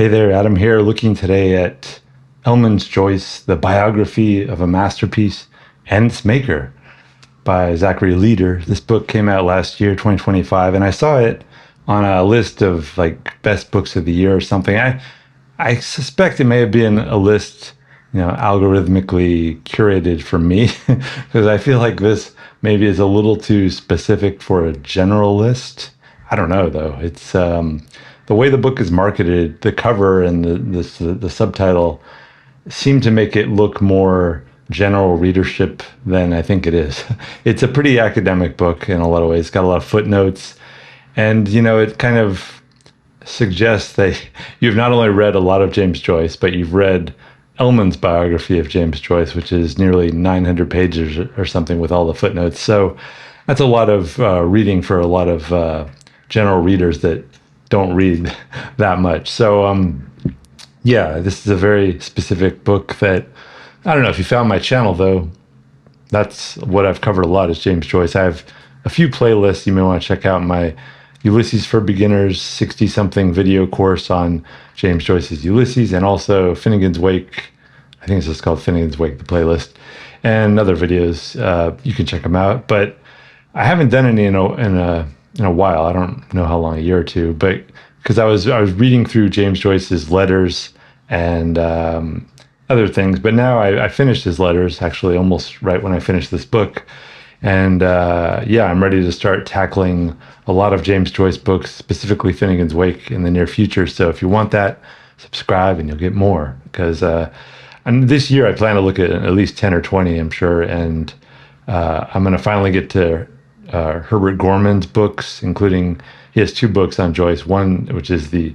Hey there, Adam here, looking today at Elman's Joyce, The Biography of a Masterpiece and Its Maker by Zachary. This book came out last year, 2025, and I saw it on a list of like best books of the year or something. I suspect it may have been a list, algorithmically curated for me, because I feel like this maybe is a little too specific for a general list. I don't know though. It's the way the book is marketed, the cover and the subtitle seem to make it look more general readership than I think it is. It's a pretty academic book in a lot of ways. It's got a lot of footnotes, and it kind of suggests that you've not only read a lot of James Joyce, but you've read Elman's biography of James Joyce, which is nearly 900 pages or something with all the footnotes. So that's a lot of reading for a lot of general readers that don't read that much. So this is a very specific book that, I don't know if you found my channel though, that's what I've covered a lot is James Joyce. I have a few playlists you may want to check out. My Ulysses for Beginners 60-something video course on James Joyce's Ulysses, and also Finnegan's Wake. I think it's just called Finnegan's Wake, the playlist, and other videos. You can check them out. But I haven't done any in a while. I don't know how long, a year or two, but because I was reading through James Joyce's letters and other things. But now I finished his letters actually almost right when I finished this book. And I'm ready to start tackling a lot of James Joyce books, specifically Finnegan's Wake, in the near future. So if you want that, subscribe and you'll get more. Because and this year I plan to look at least 10 or 20, I'm sure. And I'm going to finally get to Herbert Gorman's books, including, he has two books on Joyce. One, which is the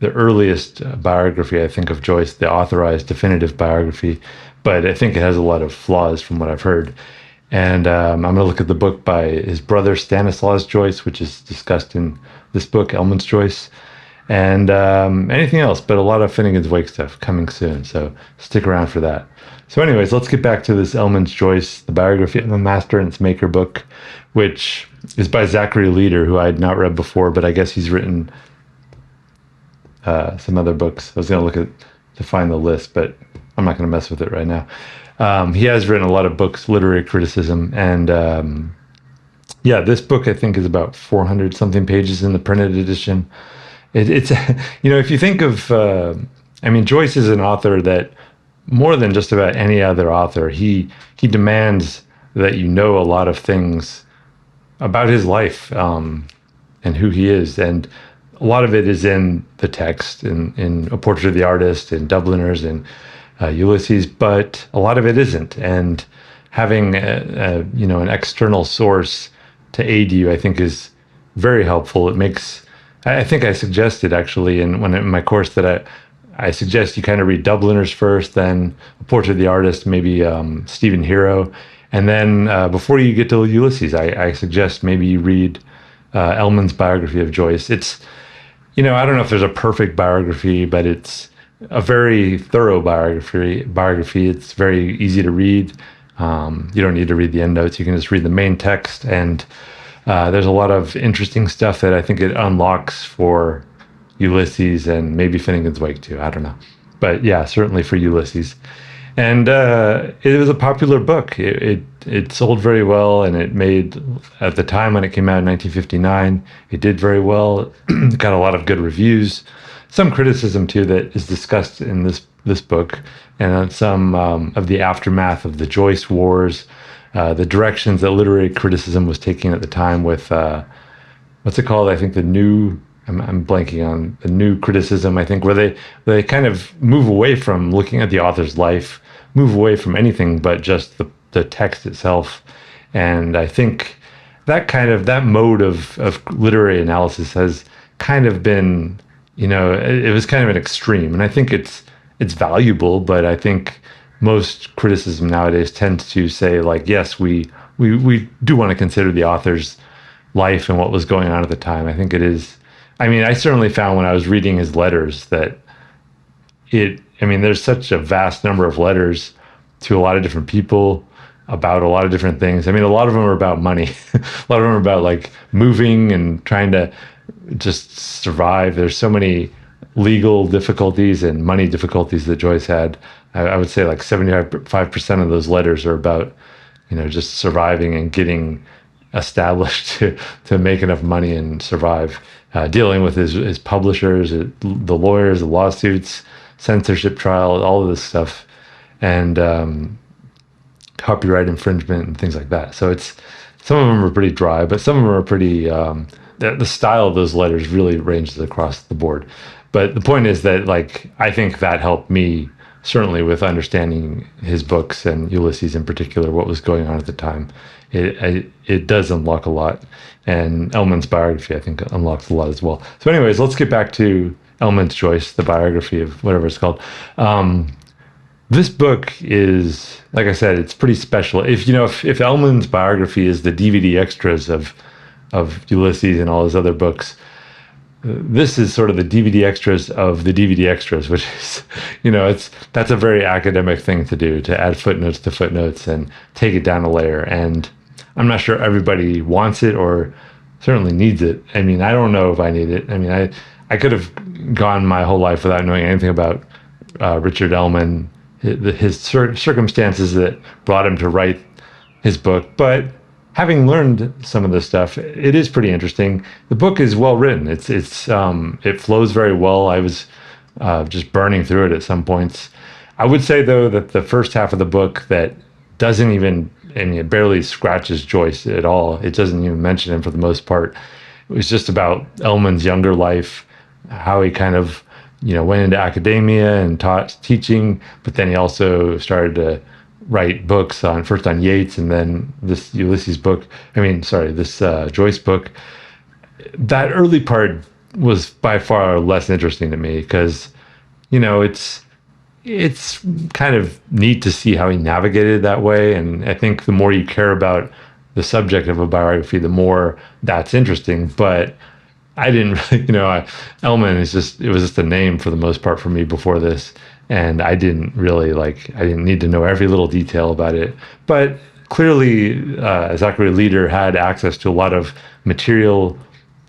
earliest biography, I think, of Joyce, the authorized definitive biography. But I think it has a lot of flaws from what I've heard. And I'm going to look at the book by his brother Stanislaus Joyce, which is discussed in this book, Elman's Joyce, and anything else, but a lot of Finnegan's Wake stuff coming soon. So stick around for that. So anyways, let's get back to this Elman's Joyce, the Biography of a Master and Its Maker book, which is by Zachary, who I had not read before, but I guess he's written some other books. I was going to look to find the list, but I'm not going to mess with it right now. He has written a lot of books, literary criticism, and this book I think is about 400 something pages in the printed edition. It's if you think of, Joyce is an author that more than just about any other author, he demands that you know a lot of things about his life and who he is, and a lot of it is in the text, in A Portrait of the Artist, in Dubliners, and Ulysses, but a lot of it isn't. And having an external source to aid you, I think, is very helpful. It makes, I think I suggested actually in my course that I suggest you kind of read Dubliners first, then A Portrait of the Artist, maybe Stephen Hero, and then before you get to Ulysses, I suggest maybe you read Elman's biography of Joyce. It's, I don't know if there's a perfect biography, but it's a very thorough biography. It's very easy to read. You don't need to read the endnotes. You can just read the main text, and there's a lot of interesting stuff that I think it unlocks for Ulysses and maybe Finnegan's Wake too. I don't know, but yeah, certainly for Ulysses. And it was a popular book. It sold very well, and it made, at the time when it came out in 1959, it did very well. It got a lot of good reviews. Some criticism too that is discussed in this book, and some of the aftermath of the Joyce Wars, the directions that literary criticism was taking at the time with what's it called? I think I'm blanking on the new criticism. I think where they kind of move away from looking at the author's life, move away from anything but just the text itself. And I think that mode of literary analysis has kind of been, it was kind of an extreme, and I think it's valuable, but I think most criticism nowadays tends to say, like, yes, we do want to consider the author's life and what was going on at the time. I think it is. I certainly found when I was reading his letters that there's such a vast number of letters to a lot of different people about a lot of different things. A lot of them are about money. A lot of them are about like moving and trying to just survive. There's so many legal difficulties and money difficulties that Joyce had. I would say like 75% of those letters are about, just surviving and getting established to make enough money and survive, dealing with his publishers, the lawyers, the lawsuits, censorship trial, all of this stuff, and copyright infringement and things like that. So some of them are pretty dry, but some of them are pretty, the style of those letters really ranges across the board. But the point is that, like, I think that helped me certainly with understanding his books and Ulysses in particular, what was going on at the time. It does unlock a lot. And Elman's biography, I think, unlocks a lot as well. So anyways, let's get back to Elman's Joyce, the biography of whatever it's called. This book is, like I said, it's pretty special. If Elman's biography is the DVD extras of Ulysses and all his other books, this is sort of the DVD extras of the DVD extras, which is, that's a very academic thing to do, to add footnotes to footnotes and take it down a layer. And I'm not sure everybody wants it or certainly needs it. I mean, I don't know if I need it. I mean, I could have gone my whole life without knowing anything about Richard Elman, his circumstances that brought him to write his book. But having learned some of this stuff, it is pretty interesting. The book is well written. It flows very well. I was just burning through it at some points. I would say, though, that the first half of the book that doesn't even, it barely scratches Joyce at all. It doesn't even mention him for the most part. It was just about Elman's younger life, how he kind of, went into academia and teaching, but then he also started to write books first on Yeats and then this Ulysses book. This Joyce book. That early part was by far less interesting to me because, it's kind of neat to see how he navigated that way. And I think the more you care about the subject of a biography, the more that's interesting. But I didn't really, Elman it was just a name for the most part for me before this. And I didn't need to know every little detail about it. But clearly, Zachary Leader had access to a lot of material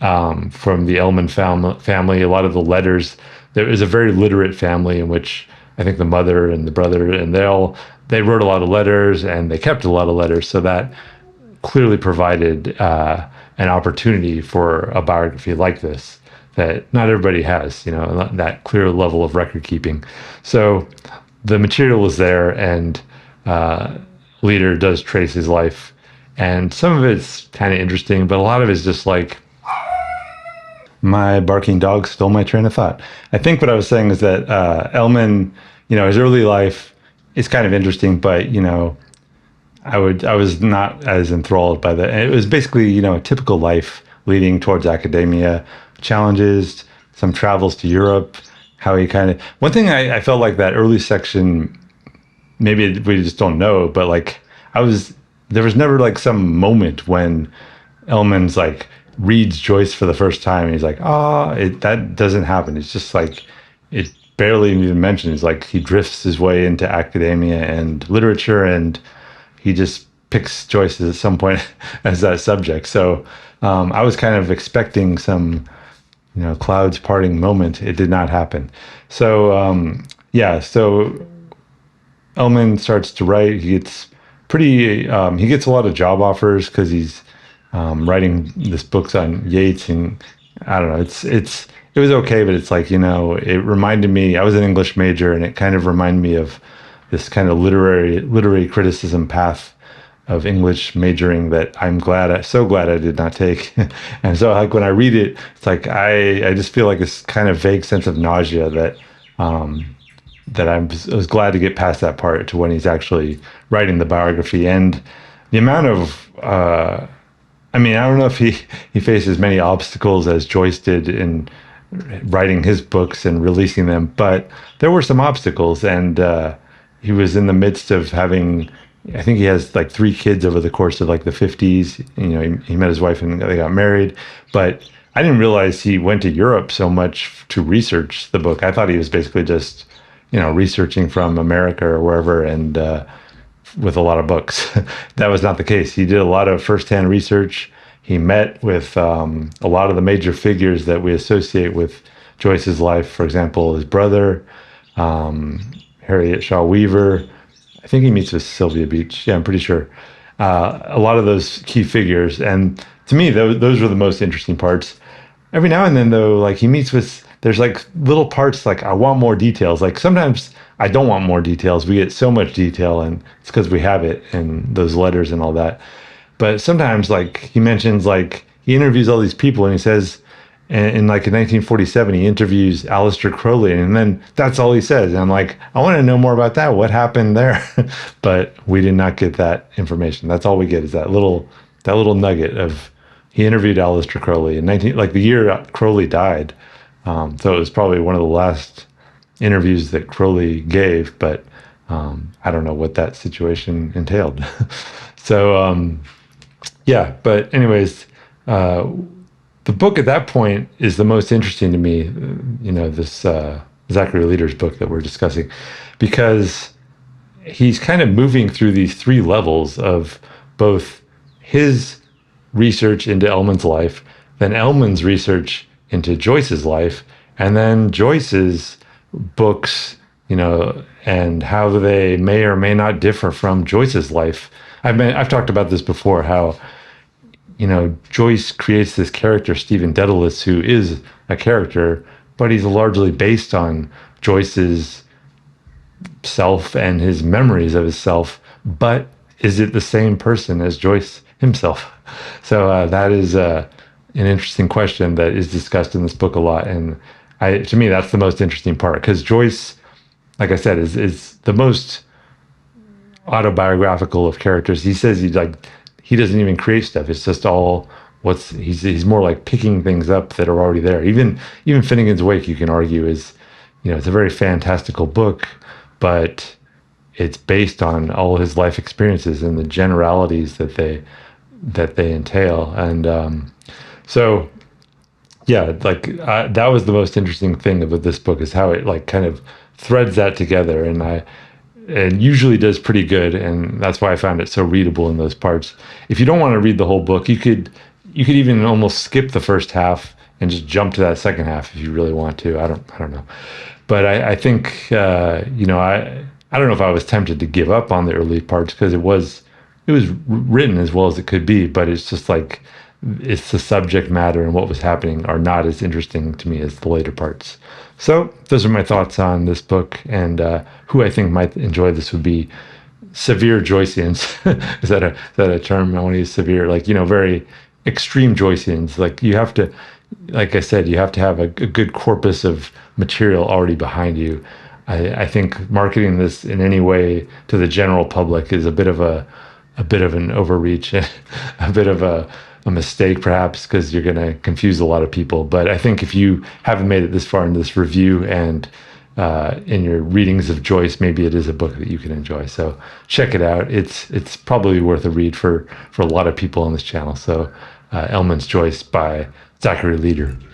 from the Elman family, a lot of the letters. There was a very literate family in which I think the mother and the brother, and they wrote a lot of letters and they kept a lot of letters. So that clearly provided an opportunity for a biography like this that not everybody has, that clear level of record keeping. So the material was there, and Leader does trace his life. And some of it's kind of interesting, but a lot of it's just like, my barking dog stole my train of thought. I think what I was saying is that Elman, his early life is kind of interesting, but, I was not as enthralled by that. It was basically, a typical life leading towards academia, challenges, some travels to Europe, how he one thing I felt like that early section, maybe we just don't know, but like there was never like some moment when Elman's like reads Joyce for the first time and he's like, that doesn't happen. It's just like, it barely even mentions, like he drifts his way into academia and literature, and he just picks Joyce at some point as that subject. So I was kind of expecting some, clouds parting moment. It did not happen. So so Elman starts to write. He gets he gets a lot of job offers because he's writing this books on Yeats, and I don't know, it was okay, but it's like, it reminded me, I was an English major, and it kind of reminded me of this kind of literary criticism path of English majoring that so glad I did not take. And so like when I read it, it's like I just feel like this kind of vague sense of nausea that I was glad to get past that part to when he's actually writing the biography. And the amount of I don't know if he faced as many obstacles as Joyce did in writing his books and releasing them, but there were some obstacles, and he was in the midst of having, I think he has like 3 kids over the course of like the 50s. He met his wife and they got married, but I didn't realize he went to Europe so much to research the book. I thought he was basically just, researching from America or wherever, and with a lot of books. That was not the case. He did a lot of firsthand research. He met with a lot of the major figures that we associate with Joyce's life. For example, his brother, um, Harriet Shaw Weaver. I think he meets with Sylvia Beach. Yeah, I'm pretty sure. A lot of those key figures. And to me, those were the most interesting parts. Every now and then, though, like he meets with, there's like little parts like I want more details. Like sometimes I don't want more details. We get so much detail, and it's because we have it in those letters and all that. But sometimes, like he mentions, like he interviews all these people, and he says, in 1947, he interviews Aleister Crowley, and then that's all he says. And I'm like, I want to know more about that. What happened there? But we did not get that information. That's all we get is that little nugget of he interviewed Aleister Crowley in 19 like the year Crowley died. So it was probably one of the last interviews that Crowley gave, but I don't know what that situation entailed. So yeah, but anyways, the book at that point is the most interesting to me, this Zachary Leader's book that we're discussing, because he's kind of moving through these three levels of both his research into Elman's life, then Elman's research into Joyce's life, and then Joyce's books, and how they may or may not differ from Joyce's life. I've talked about this before, how Joyce creates this character, Stephen Dedalus, who is a character, but he's largely based on Joyce's self and his memories of his self. But is it the same person as Joyce himself? So that is an interesting question that is discussed in this book a lot. And to me, that's the most interesting part, because Joyce, like I said, is the most autobiographical of characters. He says he doesn't even create stuff. It's just all he's more like picking things up that are already there. Even Finnegan's Wake, you can argue, is it's a very fantastical book, but it's based on all his life experiences and the generalities that they entail. And so yeah, that was the most interesting thing about this book, is how it like kind of threads that together, and usually does pretty good, and that's why I found it so readable in those parts. If you don't want to read the whole book, you could even almost skip the first half and just jump to that second half if you really want to. I don't know, but I think I don't know if I was tempted to give up on the early parts, because it was written as well as it could be, but it's just like it's the subject matter and what was happening are not as interesting to me as the later parts. So those are my thoughts on this book, and who I think might enjoy this would be severe Joyceans. Is that a term? I want to use severe, very extreme Joyceans. Like you have to, like I said, you have to have a good corpus of material already behind you. I think marketing this in any way to the general public is a bit of an overreach, a bit of a mistake perhaps, because you're going to confuse a lot of people. But I think if you haven't made it this far in this review and in your readings of Joyce, maybe it is a book that you can enjoy. So check it out. It's probably worth a read for a lot of people on this channel. So Elman's Joyce by Zachary Leader.